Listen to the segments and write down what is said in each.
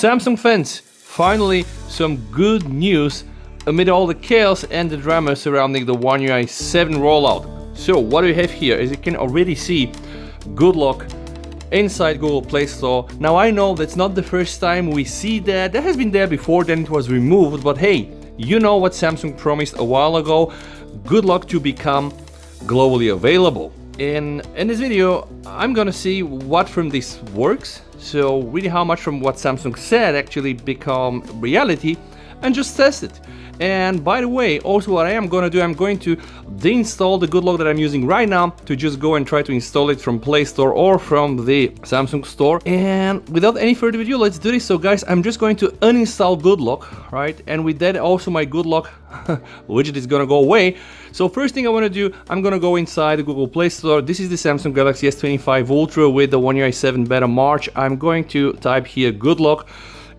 Samsung fans, finally some good news amid all the chaos and the drama surrounding the One UI 7 rollout. So what do you have here? As you can already see, Good Lock inside Google Play Store. Now I know that's not the first time we see that. That has been there before, then it was removed, but hey, you know what Samsung promised a while ago, Good Lock to become globally available. In this video, I'm gonna see what from this works, so really how much from what Samsung said actually become reality, and just test it. And by the way, also what I am gonna do, I'm going to deinstall the Good Lock that I'm using right now to just go and try to install it from Play Store or from the Samsung store. And without any further ado, let's do this. So guys, I'm just going to uninstall Good Lock, right? And with that also my Good Lock widget is gonna go away. So first thing I wanna do, I'm gonna go inside the Google Play Store. This is the Samsung Galaxy S25 Ultra with the One UI 7 Beta March. I'm going to type here Good Lock.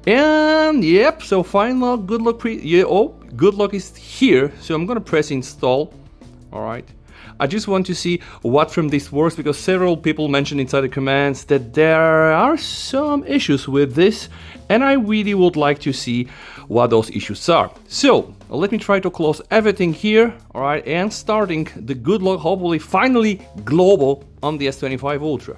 And yep, so find lock, Good Lock Good Lock is here, so I'm gonna press install. All right, I just want to see what from this works, because several people mentioned inside the comments that there are some issues with this, and I really would like to see what those issues are. So let me try to close everything here. All right, and starting the Good Lock, hopefully finally global on the S25 Ultra.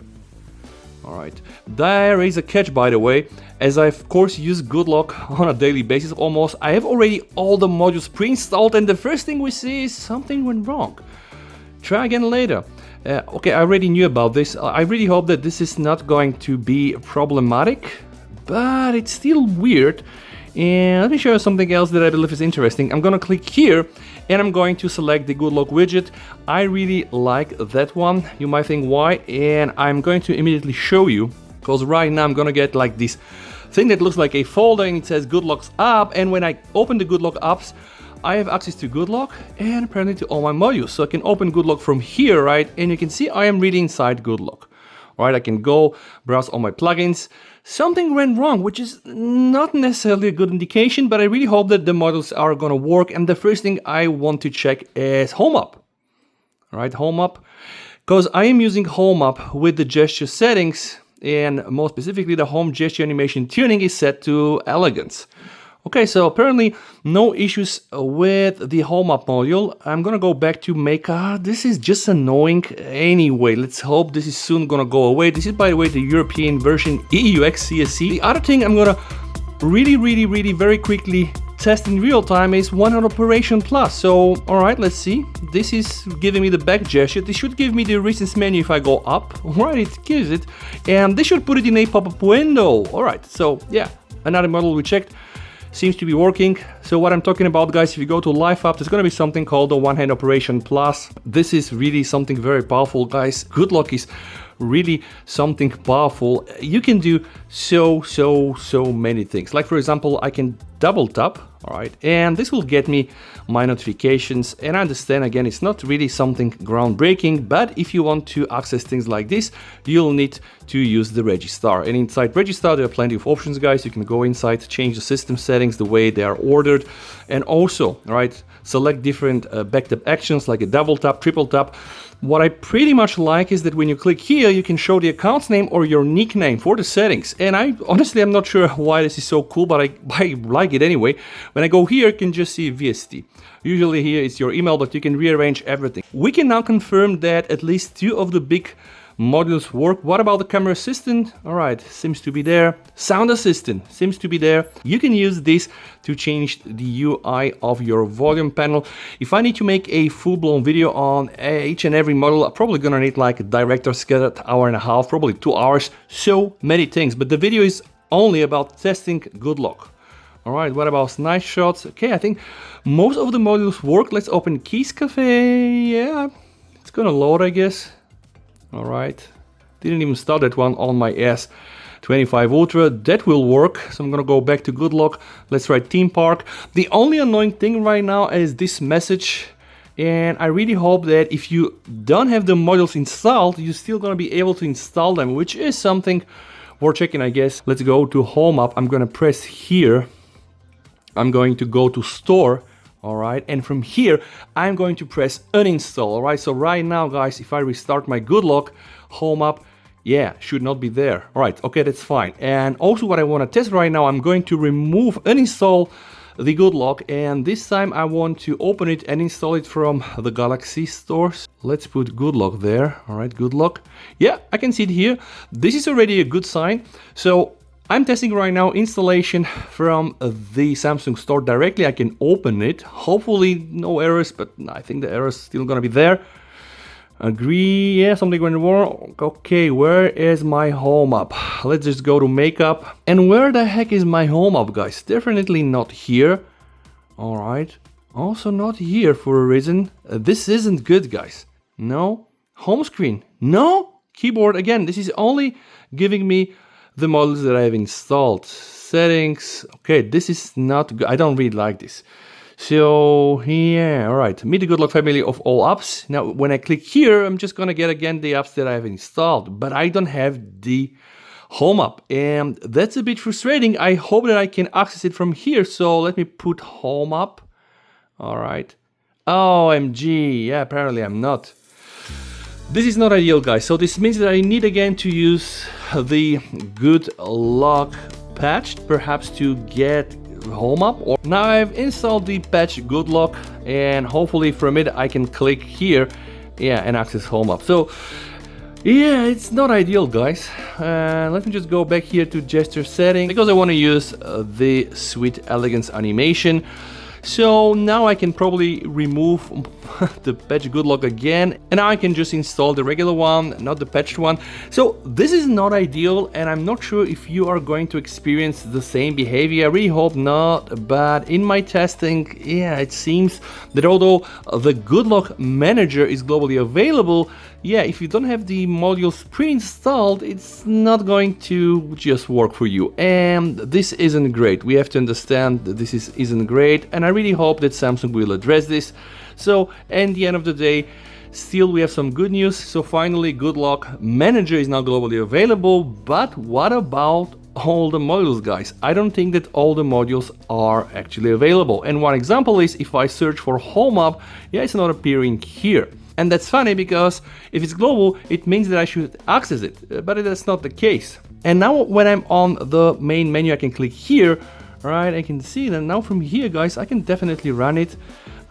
Alright, there is a catch, by the way, as I of course use Good Lock on a daily basis almost. I have already all the modules pre-installed, and the first thing we see is something went wrong. Try again later. Okay, I already knew about this. I really hope that this is not going to be problematic, but it's still weird. And let me show you something else that I believe is interesting. I'm gonna click here and I'm going to select the Good Lock widget. I really like that one. You might think why, and I'm going to immediately show you, because right now I'm gonna get like this thing that looks like a folder and it says Good Locks app, and when I open the Good Lock apps, I have access to Good Lock and apparently to all my modules. So I can open Good Lock from here, right? And you can see I am really inside Good Lock. Right, I can go browse all my plugins. Something went wrong, which is not necessarily a good indication, but I really hope that the modules are gonna work. And the first thing I want to check is Home Up. All right, Home Up, because I am using Home Up with the gesture settings, and more specifically the home gesture animation tuning is set to elegance. Okay, so apparently no issues with the Home Up module. I'm gonna go back to Makeup. This is just annoying anyway. Let's hope this is soon gonna go away. This is, by the way, the European version EUX CSC. The other thing I'm gonna really very quickly test in real time is One Hand Operation Plus. So, all right, let's see. This is giving me the back gesture. This should give me the recents menu if I go up. All right, it gives it. And this should put it in a pop-up window. All right, so yeah, another model we checked. Seems to be working. So what I'm talking about, guys, if you go to Live App, there's going to be something called the One Hand Operation Plus. This is really something very powerful, guys. Good Lock is really something powerful. You can do so many things. Like, for example, I can double tap, all right, and this will get me my notifications. And I understand, again, it's not really something groundbreaking, but if you want to access things like this, you'll need to use the Registar. And inside Registar, there are plenty of options, guys. You can go inside, change the system settings, the way they are ordered, and also, right, select different backtap actions like a double tap, triple tap. What I pretty much like is that when you click here, you can show the account's name or your nickname for the settings. And I'm not sure why this is so cool, but I like it anyway. When I go here, you can just see VST. Usually here it's your email, but you can rearrange everything. We can now confirm that at least 2 of the big modules work. What about the camera assistant? All right, seems to be there. Sound assistant seems to be there. You can use this to change the UI of your volume panel. If I need to make a full-blown video on each and every model, I'm probably gonna need like a director's cut, hour and a half, probably 2 hours. So many things, but the video is only about testing Good Lock. All right, what about nice shots? Okay, I think most of the modules work. Let's open Keys Cafe. Yeah, it's gonna load, I guess. All right, didn't even start that one on my S25 Ultra. That will work. So I'm gonna go back to Good Lock. Let's try Theme Park. The only annoying thing right now is this message. And I really hope that if you don't have the modules installed, you're still gonna be able to install them, which is something worth checking, I guess. Let's go to Home App. I'm gonna press here. I'm going to go to Store. All right, and from here I'm going to press uninstall. All right, so right now, guys, if I restart my Good Lock, Home App, Yeah, should not be there. All right, okay, that's fine. And also what I want to test right now, I'm going to uninstall the Good Lock, and this time I want to open it and install it from the Galaxy stores. Let's put Good Lock there. All right, Good Lock. Yeah, I can see it here. This is already a good sign. So I'm testing right now installation from the Samsung store directly. I can open it. Hopefully no errors, but I think the errors still gonna be there. Agree, yeah, something went wrong. Okay, where is my home app? Let's just go to makeup. And where the heck is my home app, guys? Definitely not here. All right, also not here for a reason. This isn't good, guys. No, home screen, no. Keyboard, again, this is only giving me the models that I have installed. Settings, okay, this is not good. I don't really like this. So yeah, all right, meet the Good Lock family of all apps. Now, when I click here, I'm just gonna get again the apps that I've installed, but I don't have the home app, and that's a bit frustrating. I hope that I can access it from here. So let me put home app. All right. OMG, yeah, apparently I'm not. This is not ideal, guys. So this means that I need again to use the Good Lock patch, perhaps to get home app. Or now I've installed the patch Good Lock, and hopefully from it I can click here, yeah, and access home app. So yeah, it's not ideal, guys. Let me just go back here to gesture setting because I want to use the Sweet Elegance animation. So now I can probably remove the patch Good Lock again, and now I can just install the regular one, not the patched one. So this is not ideal, and I'm not sure if you are going to experience the same behavior. I really hope not, but in my testing, yeah, it seems that although the Good Lock Manager is globally available, yeah, if you don't have the modules pre-installed, it's not going to just work for you. And this isn't great. We have to understand that this isn't great, and I really hope that Samsung will address this. So, at the end of the day, still we have some good news. So finally, Good Lock Manager is now globally available, but what about all the modules, guys? I don't think that all the modules are actually available. And one example is if I search for home app, yeah, it's not appearing here. And that's funny because if it's global, it means that I should access it, but that's not the case. And now when I'm on the main menu, I can click here, right? I can see that now from here, guys, I can definitely run it.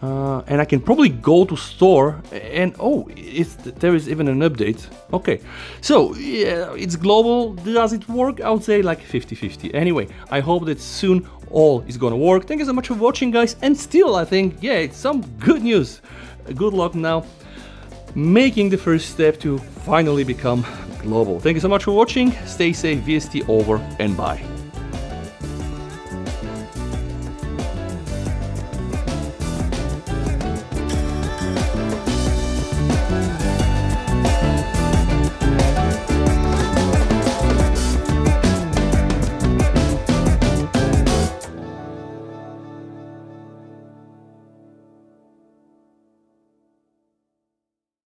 And I can probably go to store and there is even an update. Okay, so yeah, it's global. Does it work? I would say like 50-50. Anyway, I hope that soon all is gonna work. Thank you so much for watching, guys. And still, I think, yeah, it's some good news. Good luck now making the first step to finally become global. Thank you so much for watching. Stay safe, VST over and bye.